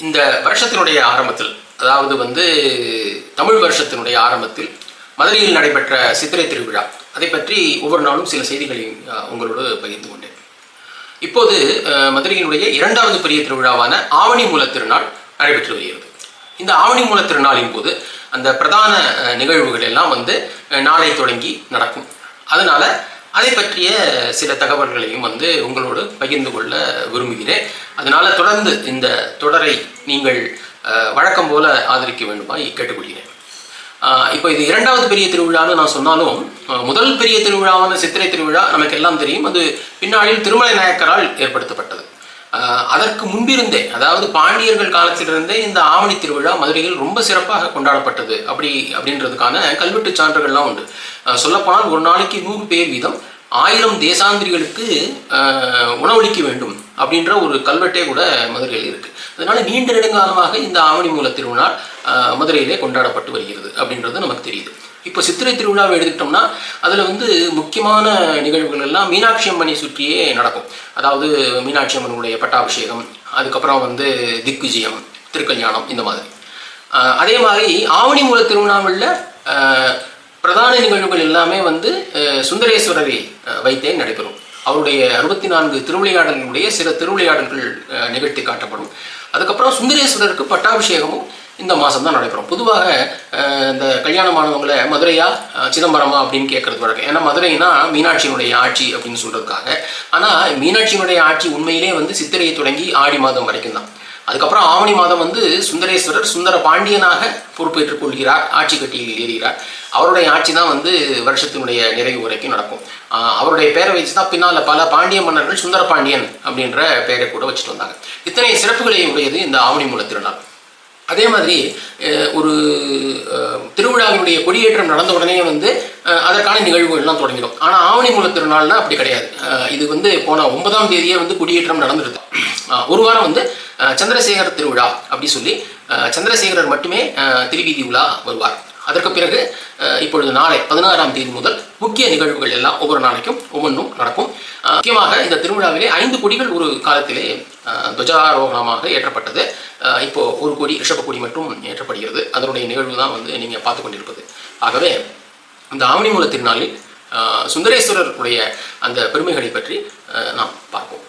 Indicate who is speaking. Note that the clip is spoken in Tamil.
Speaker 1: இந்த வருஷத்தினுடைய ஆரம்பத்தில், அதாவது தமிழ் வருஷத்தினுடைய ஆரம்பத்தில் மதுரையில் நடைபெற்ற சித்திரை திருவிழா, அதை பற்றி ஒவ்வொரு நாளும் சில செய்திகளை உங்களோடு பகிர்ந்து கொண்டேன். இப்போது மதுரையினுடைய இரண்டாவது பெரிய திருவிழாவான ஆவணி மூல திருநாள் நடைபெற்று வருகிறது. இந்த ஆவணி மூல திருநாளின் போது அந்த பிரதான நிகழ்வுகள் எல்லாம் நாளை தொடங்கி நடக்கும். அதனால அதை பற்றிய சில தகவல்களையும் உங்களோடு பகிர்ந்து கொள்ள விரும்புகிறேன். அதனால தொடர்ந்து இந்த தொடரை நீங்கள் வழக்கம் போல ஆதரிக்க வேண்டுமாய் கேட்டுக்கொள்கிறேன். இப்போ இது இரண்டாவது பெரிய திருவிழான்னு நான் சொன்னாலும், முதல் பெரிய திருவிழாவான சித்திரை திருவிழா நமக்கு எல்லாம் தெரியும். அது பின்னாளில் திருமலை நாயக்கரால் ஏற்படுத்தப்பட்டது. அதற்கு முன்பிருந்தே, அதாவது பாண்டியர்கள் காலத்திலிருந்தே இந்த ஆவணி திருவிழா மதுரையில் ரொம்ப சிறப்பாக கொண்டாடப்பட்டது அப்படின்றதுக்கான கல்வெட்டு சான்றுகள்லாம் உண்டு. சொல்லப்போனால் ஒரு நாளைக்கு 100 பேர் வீதம் 1000 தேசாந்திரிகளுக்கு உணவளிக்க வேண்டும் அப்படின்ற ஒரு கல்வெட்டே கூட மதுரையில் இருக்கு. அதனால நீண்ட நெடுங்காலமாக இந்த ஆவணி மூல திருவிழா மதுரையிலே கொண்டாடப்பட்டு வருகிறது அப்படின்றது நமக்கு தெரியுது. இப்போ சித்திரை திருவிழாவை எடுத்துக்கிட்டோம்னா அதில் முக்கியமான நிகழ்வுகள் எல்லாம் மீனாட்சி அம்மனை சுற்றியே நடக்கும். அதாவது மீனாட்சி அம்மனுடைய பட்டாபிஷேகம், அதுக்கப்புறம் திக்விஜயம், திருக்கல்யாணம், இந்த மாதிரி. அதே மாதிரி ஆவணி மூல திருவிழாவில் பிரதான நிகழ்வுகள் எல்லாமே சுந்தரேஸ்வரரை வைத்தே நடைபெறும். அவருடைய 64 திருவிளையாடல்களுடைய சில திருவிளையாடல்கள் நிகழ்த்தி காட்டப்படும். அதுக்கப்புறம் சுந்தரேஸ்வரருக்கு பட்டாபிஷேகமும் இந்த மாதம் தான் நடைபெறும். பொதுவாக இந்த கல்யாணமானவங்களை மதுரையா சிதம்பரமா அப்படின்னு கேட்கறது வழக்கம். ஏன்னா மதுரைனா மீனாட்சியினுடைய ஆட்சி அப்படின்னு சொல்றதுக்காக. ஆனால் மீனாட்சியினுடைய ஆட்சி உண்மையிலே சித்திரையை தொடங்கி ஆடி மாதம் வரைக்கும் தான். அதுக்கப்புறம் ஆவணி மாதம் சுந்தரேஸ்வரர் சுந்தர பாண்டியனாக பொறுப்பேற்றுக் கொள்கிறார், ஆட்சி கட்டியில் ஏறுகிறார். அவருடைய ஆட்சி தான் வருஷத்தினுடைய நிறைவு வரைக்கும் நடக்கும். அவருடைய பேரை வச்சு தான் பின்னால் பல பாண்டிய மன்னர்கள் சுந்தர பாண்டியன் அப்படின்ற பெயரை கூட வச்சுட்டு வந்தாங்க. இத்தனை சிறப்புகளை உடையது இந்த ஆவணி மூல திருநாள். அதே மாதிரி ஒரு திருவிழாவினுடைய கொடியேற்றம் நடந்த உடனே அதற்கான நிகழ்வுகள்லாம் தொடங்கிடும். ஆனால் ஆவணி மூல திருநாள்னா அப்படி கிடையாது. இது போன 9ஆம் தேதியே கொடியேற்றம் நடந்துருது. ஒரு வாரம் சந்திரசேகர் திருவிழா அப்படி சொல்லி சந்திரசேகரர் மட்டுமே திருவீதி உலா வருவார். அதற்கு பிறகு இப்பொழுது நாளை 16ஆம் தேதி முதல் முக்கிய நிகழ்வுகள் எல்லாம் ஒவ்வொரு நாளைக்கும் ஒவ்வொன்றும் நடக்கும். முக்கியமாக இந்த திருவிழாவிலே 5 கொடிகள் ஒரு காலத்திலே துவஜாரோகணமாக ஏற்றப்பட்டது. இப்போ ஒரு கொடி, ரிஷப கொடி மட்டும் ஏற்றப்படுகிறது. அதனுடைய நிகழ்வு தான் நீங்கள் பார்த்து கொண்டிருப்பது. ஆகவே இந்த ஆவணி மூல திருநாளில் சுந்தரேஸ்வரருடைய அந்த பெருமைகளை பற்றி நாம் பார்ப்போம்.